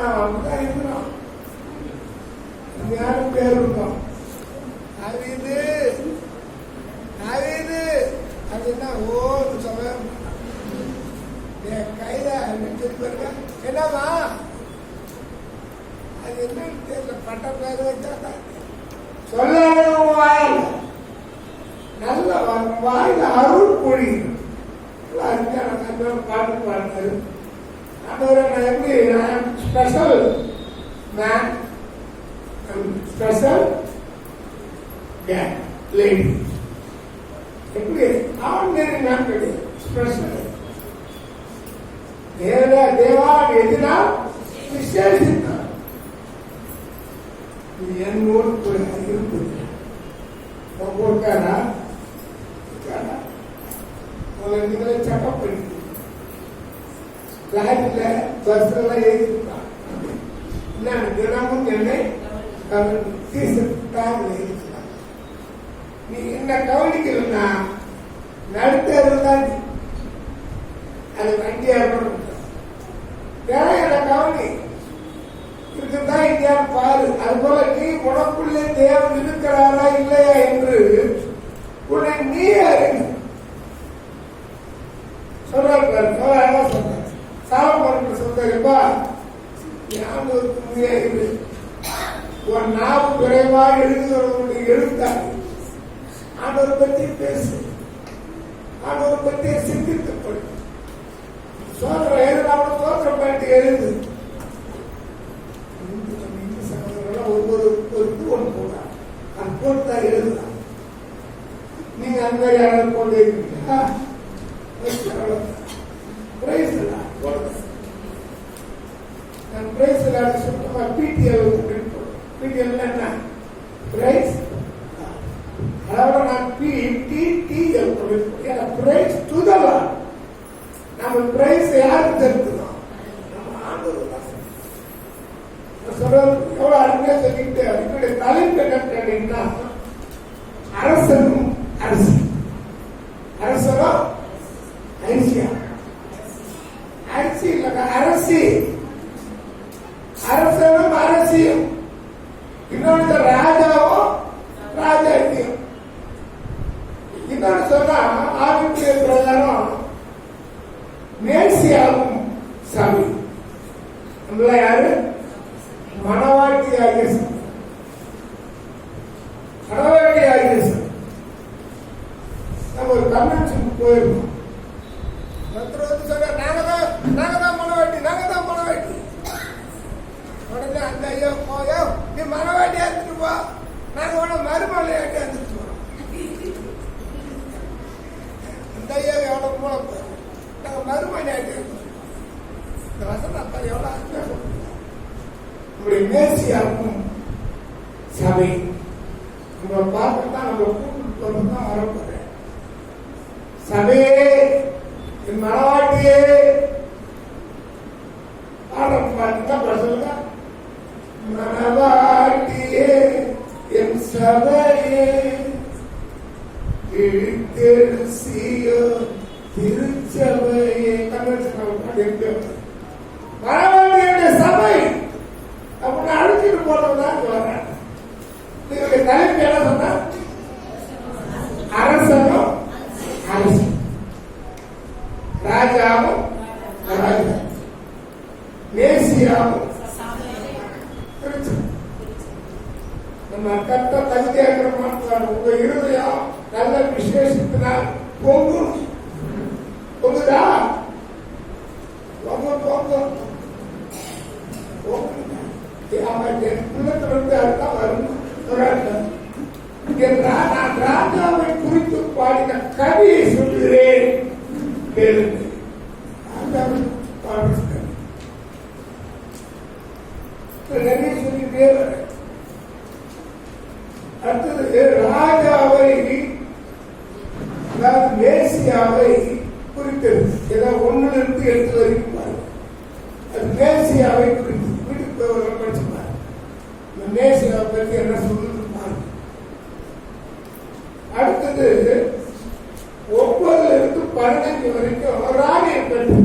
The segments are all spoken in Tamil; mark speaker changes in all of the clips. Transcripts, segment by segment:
Speaker 1: அப்படிதான் இருக்கிறோம். யாரும் பேர் இருக்கோம். அது அதுன்னா ஓன்னு சொல்ல கையில என்னவா அது என்னன்னு தெரியல. பட்ட பேர் வச்சா சொல்ல வாயில் நல்ல வாயில அருள் பொழி பாட்டு பாடுறாரு. நான் எப்படி ஸ்பெஷல் மேன் ஸ்பெஷல் லேடி எப்படி ஆர்டினரி மேன் கிடையாது. ஸ்பெஷல் தேவா எதிரால் விசேஷித்தார். என்னோடு இருக்குது போட்டாரா நீங்களே செக்அப் பண்ணி பிளாட்ல பஸ் எல்லாம் எழுதிருக்கான். தினமும் என்னை எழுதிருக்கான். நீ என்ன கவனிக்கலன்னா நடுத்தருள் தான் அது வண்டியா என்ன கவனி இருக்குதான் இந்தியா பாரு. அது போல நீ உனக்குள்ளே தேவன் இருக்கிறாரா இல்லையா என்று உன்னை நீ அறிந்து சொல்றாரு. சாலமோன் சொல்றா ஞாபகத்துக்கு முடியாது. உன் நாவு விரைவாக எழுதுகிறவனுடைய எழுத்தாரு ஆண்டவரை பற்றி பேசு. ஆண்டவரை பற்றி சிந்தித்துப்படு. சோதனை எழுதாம சோதனை பாட்டு எழுது. ஒவ்வொரு ஒன்று போடுறான். அது போட்டுதான் எழுதுறான். நீங்க அந்த மாதிரி யாராவது கொண்டு இருக்கீங்களா? யாருக்கு தெரிஞ்சுக்கணும்? நம்ம ஆண்டவர் தான் சொல்றது. எவ்வளவு அருமையா சொல்லிட்டு அதனுடைய தலைப்பு என்ன கேட்டீங்கன்னா அரசனும் அரசி. அரசனும் அரிசியா அரிசி இல்லைங்க அரசி. அரசனும் அரசியும். இன்னொன்று ராஜாவும் ராஜாத்தியும். இன்னொன்று சொன்னா ஆதித்ய பிரகாரம் மேசியாவும் சபை. நம்மள யாரு? மணவாட்டி ஆகிய மணவாட்டி ஆகிய நம்ம ஒரு கன்வென்ஷன் போயிருக்கோம். நாங்க தான் மணவாட்டி, நாங்க தான் மணவாட்டி. உடனே அந்த ஐயோ போயோ நீ மணவாட்டி எடுத்துட்டு போ, நாங்க உடனே மருமலையாட்டி எடுத்துட்டு போறோம். அந்த ஐயோ எவ்வளவு மூலம் போறோம், நாங்க மருமலையாட்டி எடுத்துட்டு. இந்த வசனம் அப்ப எவ்வளவு அருமையா சொல்றோம். நம்முடைய மேசியாவும் சபை நம்ம பார்த்துதான் நம்ம கூட்டு தான் வரப்போறேன். சபையே என் மனவாட்டியே சொல்லுங்க. மனவாட்டியே என் சபையே இழுத்தெழுசியோ திருச்சபையே. மனவாட்டியுடைய சபை அப்படின்னு அழைச்சிட்டு போனதுதான் வரேன். நீங்களுடைய தலைப்பு என்ன சொன்னா அரசனும் அரசு, ராஜாவும் ராஜா, மேசியாவும். நம்ம கட்ட தகுதியாக மாற்றாங்க. உங்க இருதயம் நல்ல விசேஷத்தினால் பொங்கும். பொங்குதா? பொங்கும் பொங்கும். உள்ளத்திலிருந்து அதுதான் வரும். நான் ராஜாவை குறித்து பாடின கவியை சொல்லுகிறேன். நிறைய சொல்லிட்டே வர. அடுத்தது ராஜாவை, அதாவது மேசியாவை குறித்தது. ஏதாவது ஒண்ணுல இருந்து எடுத்து வரைக்கும் பாருங்க. அது மேசியாவை குறித்து வீட்டுக்கு போய் படிச்சு பாருங்க. மேசியாவை பற்றி என்ன சொல்லுது பாருங்க. அடுத்தது 9 இருந்து 15 வரைக்கும் ராணியை பற்றி.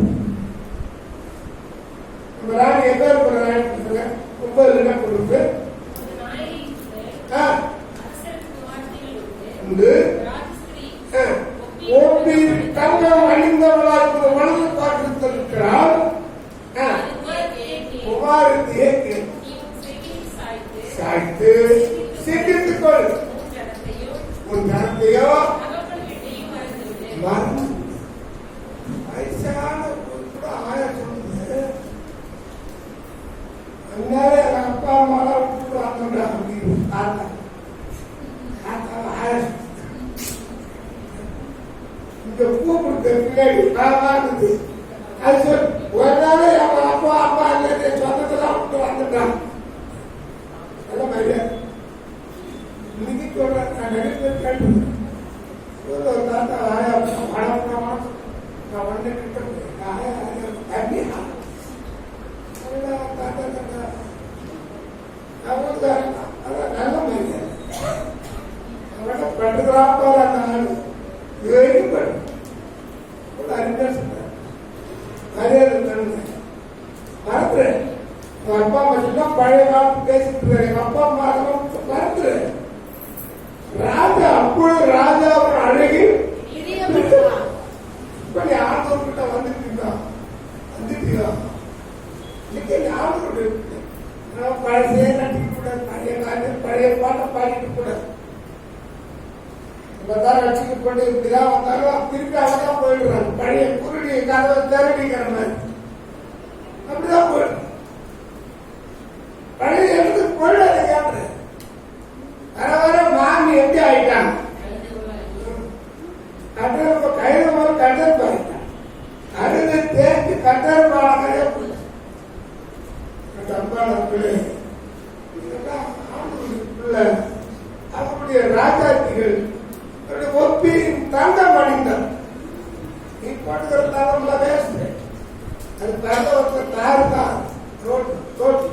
Speaker 1: நம்ம ராணி எங்க இருக்கிற ராணி சொல்லுங்க. 9 என்ன கொடுத்து தங்கம் அணிந்தவளாக வலது பாட்டில் இருக்கிறாள். குமாரத்தையே சாய்த்து சிந்தித்துக்கொள், உன் தனத்தையோ மறந்து. வயசான கூட ஆயா சொல்லுது, அதனால எங்க அப்பா அம்மாலாம் விட்டுட்டு வாங்கடா அப்படின்னு தாத்தா ஆயா இந்த கூப்பிட்டு பின்னாடி வாங்குது. அது சொல் ஒரு நாள் எங்க அப்பா அம்மா இல்லை சொந்தத்தெல்லாம் விட்டு வந்துட்டான். அதெல்லாம் மரியாதை இன்னைக்கு சொல்றேன். நான் நிறைய பேர் கேட்டுருக்கேன். ஒரு தாத்தா ஆயா பணம் நான் வந்துட்டு ஆயா தண்ணியா தாத்தா தாத்தா அவங்க அதான் நல்ல மரியாதை. அவனை பட்டுக்கிறாப்பா நான் அறிஞர் சொல்றேன் மரியாதை தருங்க. மறந்துறேன். எங்க அப்பா அம்மா சொன்னா பழைய காலத்து பேசிட்டு இருக்காரு. எங்க அப்பா அம்மா மறந்துறேன். ராஜா அப்பொழுது ராஜா ஒரு அழகி இப்ப நீ ஆண்டவர்கிட்ட வந்துட்டீங்களா இன்னைக்கு ஆண்டவர் பழைய நட்டிக்க கூடாது. பழைய காலத்தில் பழைய பாட்டை பாடிட்டு கூடாது. ரசிக்கப்பட்டு இப்படிதான் வந்தாலும் திருப்பி அவதான் போயிடுறாங்க. பழைய குருடி கதவை திரடிக்கிற மாதிரி அப்படிதான் போயிடு. பழைய இடத்துக்கு போயிடாது. கேட்டு வர வர மாமி எப்படி ஆயிட்டாங்க. கட்டரப்ப கையில போல கட்டரப்பு ஆயிட்டாங்க. அருகு தேர்ந்து கட்டரப்பு ஆனதே போயிடுச்சு. பிள்ளை இதெல்லாம் பிள்ளை அவருடைய ராஜாத்திகள் ஒப்பி தங்கம் அணிந்தார். நீ போட்டுக்கிற தங்கம்ல வேஸ்ட். அது தங்கத்தை தாருதான் தோற்று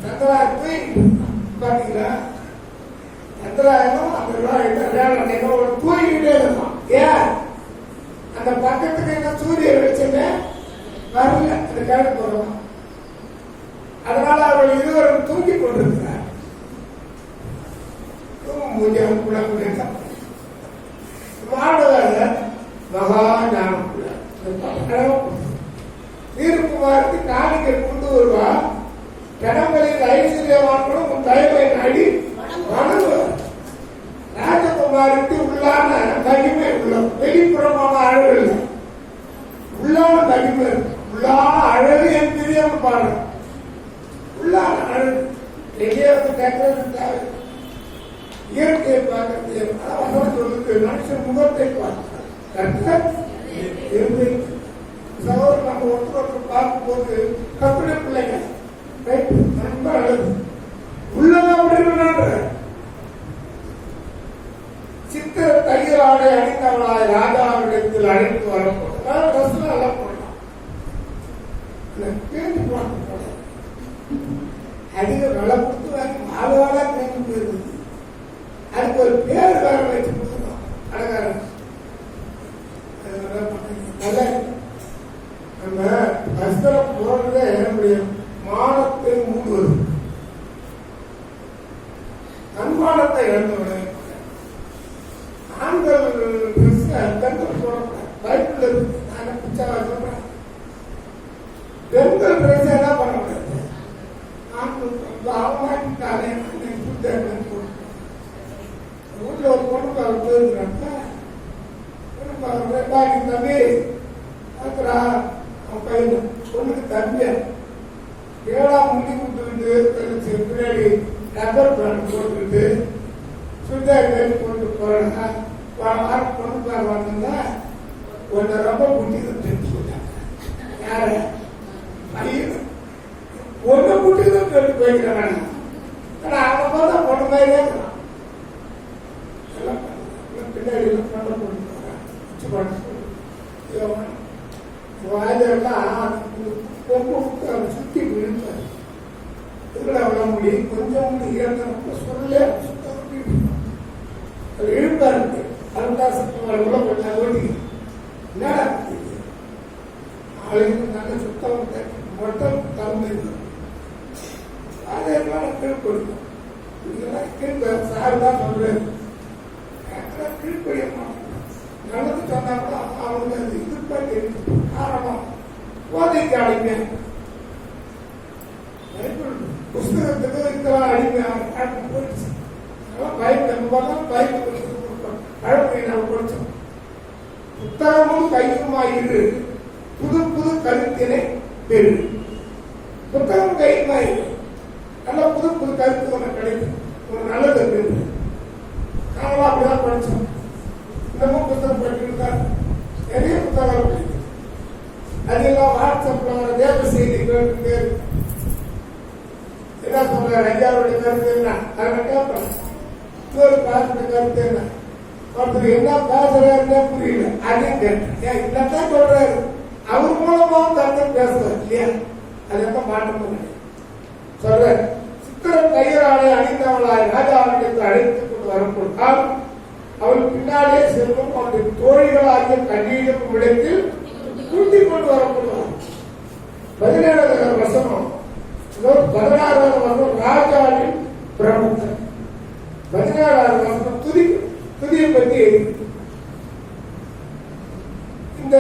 Speaker 1: தங்கராய் போய் பாத்தீங்களா. தங்கராயம் அந்த ஒரு தூங்கிட்டே இருக்கான். ஏன் அந்த பக்கத்துக்கு என்ன சூரியன் வச்சுன்னு வரல. அந்த கிழக்கு போறோம். அதனால அவர்கள் இருவரும் தூங்கி கொண்டிருக்கிறார். தீர்ப்புமாருக்கு காணிக்கை கொண்டு வருவா. கடமையில் ஐஸ்வர்யவான்களும் உன் தயவை நாடி வணங்குவார். ராஜகுமாருக்கு உள்ளான மகிமை உள்ள வெளிப்புறமான அழகு இல்லை. உள்ளான மகிமை உள்ளான அழகு என் பிரியம் பாடு. உள்ளான அழகு எங்கே வந்து கேட்கறது தேவை. இயற்கையை பார்க்கறது சொல்லுது. மனுஷன் முகத்தை பார்க்கிறார். சகோதரர் நம்ம ஒருத்தர் பார்க்கும் போது கப்பிட பிள்ளைங்க ரொம்ப அழகு உள்ளதான் அப்படி சித்திர தையல் ஆடை அணிந்தவளாய் ராஜாவிடத்தில் அழைத்து வரப்போம். நல்லா போடலாம். பேருந்து பார்க்க போட அதிக விலை கொடுத்து வாங்கி மாதவாளா பேருந்து போயிருந்தது. அதுக்கு ஒரு பேர் வேற வச்சு கொடுத்துருவோம். அழகாரம் நம்ம வஸ்திரம் போடுறதே நம்முடைய மானத்தை மூடுவது. தன்மானத்தை இழந்தவனே ஆண்கள் பெண்கள் போடக்கூடாது. பைபிள் இருக்கு. நான் பிச்சாவா சொல்றேன். பெண்கள் ட்ரெஸ் என்ன பண்ண முடியாது. ஆண்கள் அவமாட்டாலே வீட்டுல ஒரு பொண்ணு அவர் போயிருக்கிறாங்க. தம்பி அவன் பையன் பொண்ணுக்கு தம்பியா 7ஆம் முடி கொடுத்துக்கிட்டு பின்னாடி ரப்பர் பேண்ட் போட்டுக்கிட்டு சுடிதார் மேல் போட்டு போறாங்க. பொண்ணு பேர் வந்தா ஒன்ன ரப்பர் குட்டி சொல்லிட்டாங்க. யார பையன் ஒன்ன குட்டி தான் கேட்டு போய்க்கிறாங்க. ஆனா அவன் பார்த்தா பொண்ணு மாதிரியே இருக்கிறான். பின்னாடி பண்ண போட்டு சுத்தி விழுந்தார். இதுல அவ்வளவு முடி கொஞ்சம் இறந்த சொல்ல இழுப்பாரு. அருந்தாசத்துக்கு ஓட்டி என்னடா ஆளுங்க நல்ல சுத்தம் கலந்து அதெல்லாம் கீழ்படியும். இதெல்லாம் கீழ்ப சார் தான் சொல்றாரு, கீழ்படிய நல்லது சொன்னா கூட அவனுக்கு அது இதுப்பா தெரிஞ்சு காரணம் போதைக்கு அடிமையாக புஸ்தகத்துக்கு இதெல்லாம் அடிமையாக போயிடுச்சு. பைபிள் பழமொழி நாம் படிச்சோம். புத்தகமும் கையுமாயிரு புது புது கருத்தினை பெரு. புத்தகம் கையுமாயிரு நல்ல புது புது கருத்து ஒன்று கிடைக்கும், ஒரு நல்லது பெரு. நாமளும் அப்படிதான் படிச்சோம். இன்னமும் புத்தகம் படிச்சுட்டு தான் நிறைய புத்தகம் படிக்கும். அதெல்லாம் வாட்ஸ்அப்ல வர தேவ செய்தி கேட்டு என்ன சொல்றாரு, ஐயாவுடைய கருத்து என்ன அதை கேட்பேன். இன்னொரு பாசத்துடைய கருத்து என்ன, ஒருத்தர் என்ன பேசுறாருன்னே புரியல, அதையும் கேட்டேன். இல்லத்தான் சொல்றாரு, அவர் மூலமாவும் கருத்து பேசுறாரு இல்லையா, அது என்ன மாற்றம் சொல்ற. சித்திரம் கையராளை அணிந்தவளாய் ராஜாவிடத்தில் அழைத்துக் கொண்டு வரப்பட்டால் அவள் பின்னாலே செல்வம் அவருடைய தோழிகளாகிய கண்ணீரும் இடத்தில் கூட்டிக் கொண்டு வரப்படுவார். 17வது வசனம் 16வது வசனம் ராஜாவின் பிரமுகர். 17வது வசனம் துதியை பற்றி இந்த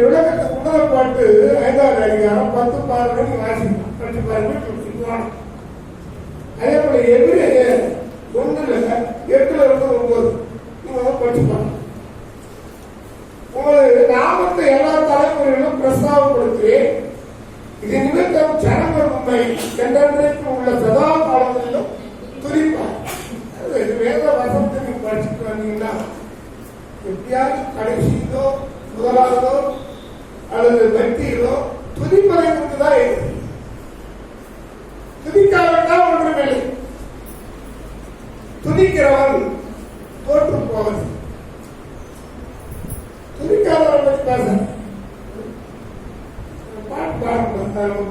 Speaker 1: விளக்கத்துக்கு முதல் பாட்டு 5வது அதிகாரம் 10 12 வாசிக்கலாம். படிச்சு பாருங்க. அதே போல எபிரேயர் 1:8-9 நீங்க படிச்சுப்பாங்க. உங்களது நாமத்தை எல்லா தலைமுறையிலும் பிரஸ்தாபப்படுத்துவேன். இது நிமித்தம் ஜனங்கள் உண்மை என்றென்றைக்கு உள்ள சதா காலங்களிலும் துதிப்பார். வேத வசனத்தை நீங்க படிச்சுட்டு வந்தீங்கன்னா எப்படியாவது கடைசியிலோ முதலாவதோ அல்லது வெற்றியிலோ துதிப்பதை குறித்துதான் இருக்கு. துதிக்காவிட்டால் ஒன்றுமில்லை. துதிக்கிறவன் தோற்று போவது. துதிக்காதவன் பற்றி பேச பாட்டு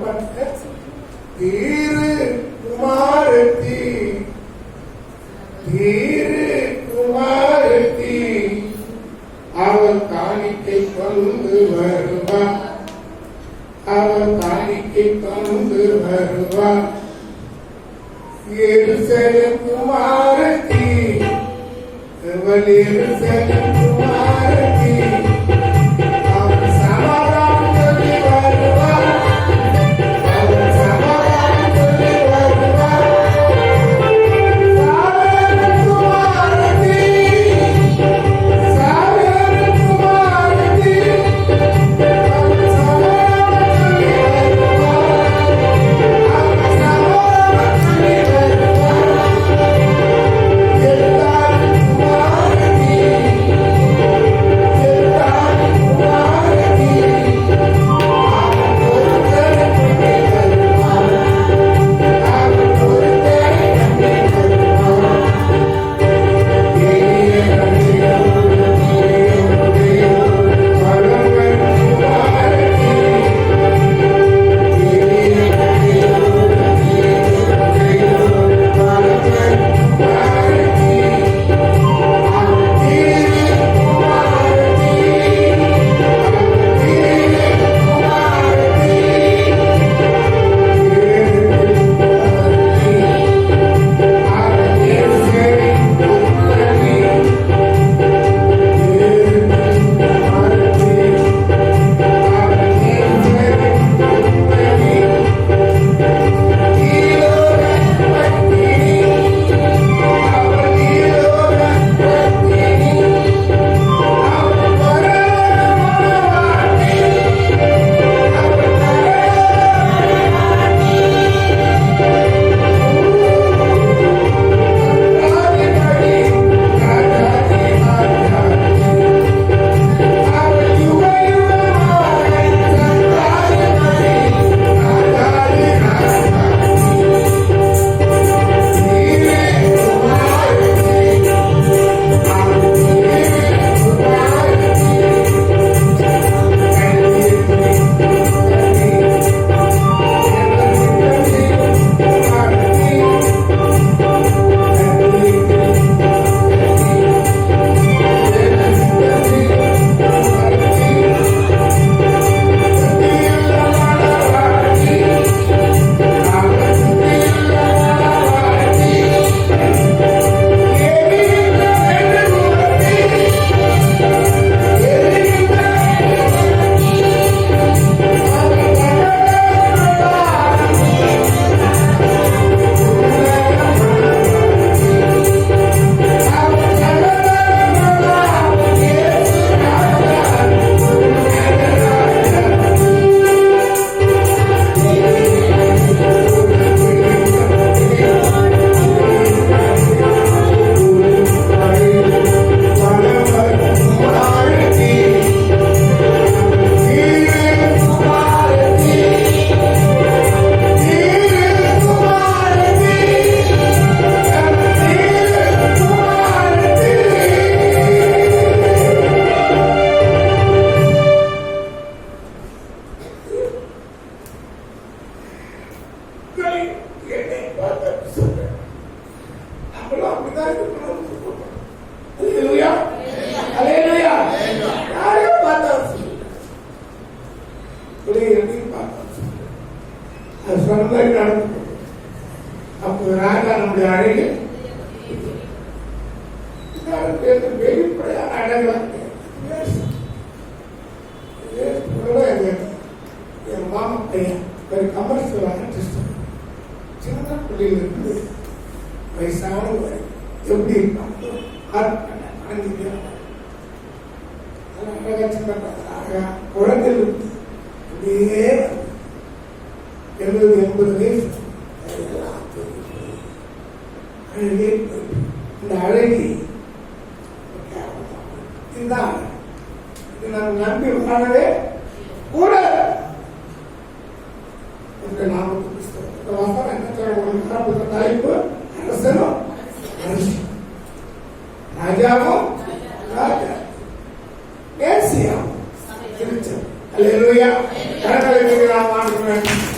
Speaker 1: பாடுங்க. தீரு குமாரத்தி தீரு குமாரத்தி அவள் காணிக்கை கொண்டு வருவார், அவள் காணிக்கை கொண்டு வருவார். எருசலேம் குமாரத்தி அவள் எருசலேம் குமாரத்தி அவள் சமாதானம் சொல்லி வருவார், அவள் சமாதானம் சொல்லி வருவார். சாவேரும் குமாரத்தி சாவேரும் குமாரத்தி அவள் சமாதானம் சொல்லி வருவார், அவள் சமாதானம் சொல்லி வருவார். எல்லாரும் குமாரத்தி மக்களை என்னை பார்த்து சொல்றேன். நம்மளும் அப்படிதான் இருக்கணும்னு சொல்றோம். அல்லேலூயா, அல்லேலூயா. யாரையும் பார்த்தா சொல்லுங்க, என்னையும் பார்த்தா சொல்லுங்க. அது சொன்ன மாதிரி நடந்து. அப்போ ராஜா நம்முடைய அழகு வெளிப்படையான அழகா என் மாமா பையன் ஒரு கமர்ஷியல் ஆர்டிஸ்ட். சின்ன பிள்ளைகள் இருந்து வயசானவர் எப்படி இருப்பாங்க அழகா சின்ன அழகா குழந்தைகள் இருந்து அப்படியே 70-80 வயசு அழகே. இந்த அழகி இதுதான். இது நாம் நம்பி வாழவே கூட தலைப்பு அரசனும் ராஜாவும் ராஜா மேசியாவும். அல்லேலூயா. கரங்களை நாம் ஆண்டுகிறோம்.